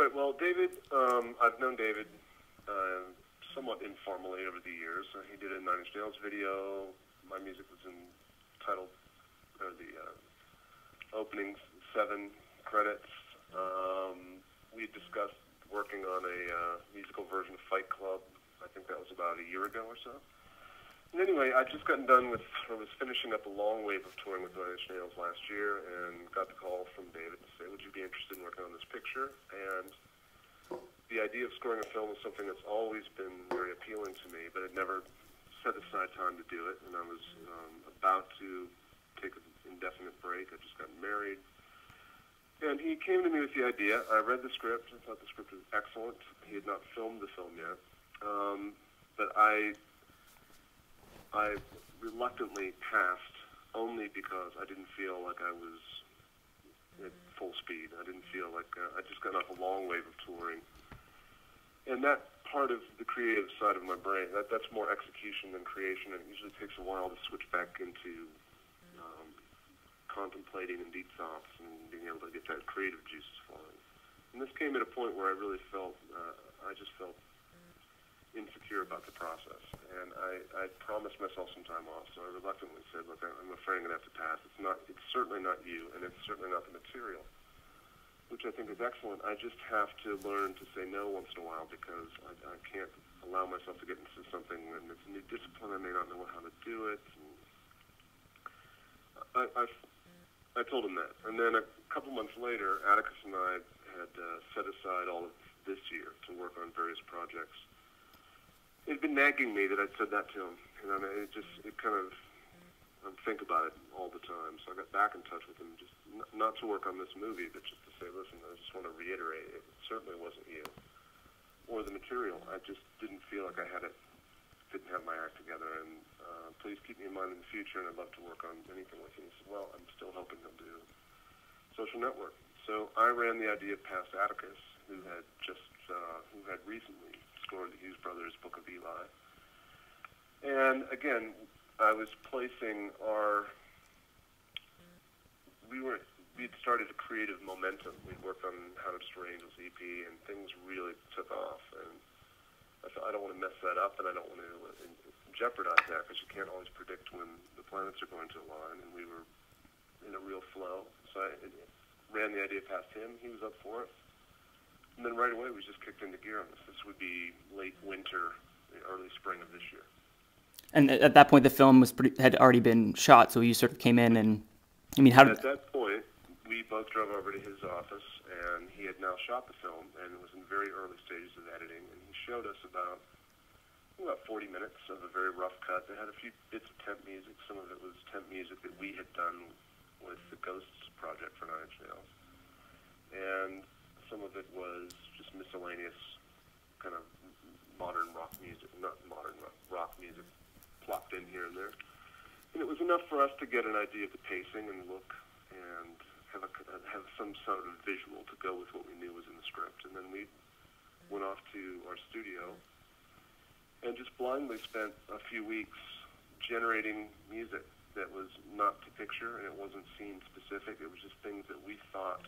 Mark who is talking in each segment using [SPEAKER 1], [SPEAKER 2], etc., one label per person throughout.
[SPEAKER 1] Right. Well, David, I've known David somewhat informally over the years. He did a Nine Inch Nails video. My music was entitled the opening 7 credits. We discussed working on a musical version of Fight Club. I think that was about a year ago or so. And anyway, I'd just gotten done with, I was finishing up a long wave of touring with Nine Inch Nails last year, and got the call from David to say, would you be interested in working on this picture? And the idea of scoring a film is something that's always been very appealing to me, but I'd never set aside time to do it, and I was about to take an indefinite break. I just gotten married. And he came to me with the idea. I read the script. I thought the script was excellent. He had not filmed the film yet. But I reluctantly passed only because I didn't feel like I was at full speed. I didn't feel like I just got off a long wave of touring. And that part of the creative side of my brain, that's more execution than creation, and it usually takes a while to switch back into contemplating and deep thoughts and being able to get that creative juices flowing. And this came at a point where I really felt, I just felt insecure about the process. And I promised myself some time off, so I reluctantly said, look, I'm afraid I'm going to have to pass. It's certainly not you, and it's certainly not the material, which I think is excellent. I just have to learn to say no once in a while, because I can't allow myself to get into something when it's a new discipline. I may not know how to do it. And I told him that. And then a couple months later, Atticus and I had set aside all of this year to work on various projects. It had been nagging me that I'd said that to him, and I think about it all the time. So I got back in touch with him, just not to work on this movie, but just to say, listen, I just want to reiterate, it certainly wasn't you or the material. I just didn't feel like I didn't have my act together, and please keep me in mind in the future, and I'd love to work on anything with you. He said, well, I'm still helping him do Social Network. So I ran the idea past Atticus, who had recently scored the Hughes Brothers' Book of Eli. And again, I was placing we'd started a creative momentum. We'd worked on How to Destroy Angels EP, and things really took off. And I thought, I don't want to mess that up, and I don't want to jeopardize that, because you can't always predict when the planets are going to align, and we were in a real flow. So I ran the idea past him. He was up for it. And then right away, we just kicked into gear on this. This would be late winter, early spring of this year.
[SPEAKER 2] And at that point, the film had already been shot, so you sort of came in and, I mean,
[SPEAKER 1] At that point, we both drove over to his office, and he had now shot the film, and it was in very early stages of editing, and he showed us about 40 minutes of a very rough cut. They had a few bits of temp music. Some of it was temp music that we had done with the Ghosts project for Nine Inch Nails. And some of it was just miscellaneous kind of modern rock music, not modern rock music, plopped in here and there. And it was enough for us to get an idea of the pacing and look, and have some sort of visual to go with what we knew was in the script. And then we went off to our studio and just blindly spent a few weeks generating music that was not to picture, and it wasn't scene specific. It was just things that we thought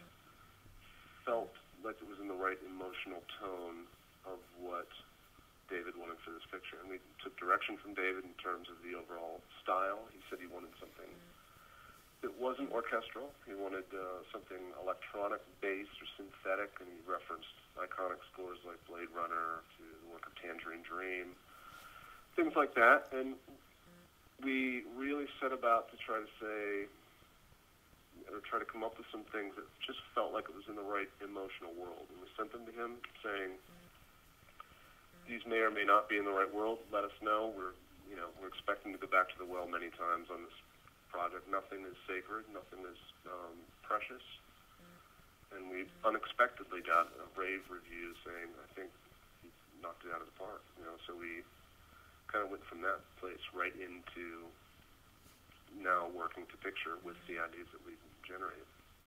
[SPEAKER 1] felt like it was in the right emotional tone of what David wanted for this picture. And we took direction from David in terms of the overall style. He said he wanted something that wasn't orchestral. He wanted something electronic-based or synthetic, and he referenced iconic scores like Blade Runner to the work of Tangerine Dream, things like that. And we really set about to try to come up with some things that just felt like it was in the right emotional world. And we sent them to him saying, these may or may not be in the right world. Let us know. We're expecting to go back to the well many times on this project. Nothing is sacred. Nothing is precious. And we unexpectedly got a rave review saying, I think he knocked it out of the park. So we kind of went from that place right into now working to picture with the ideas that we generated.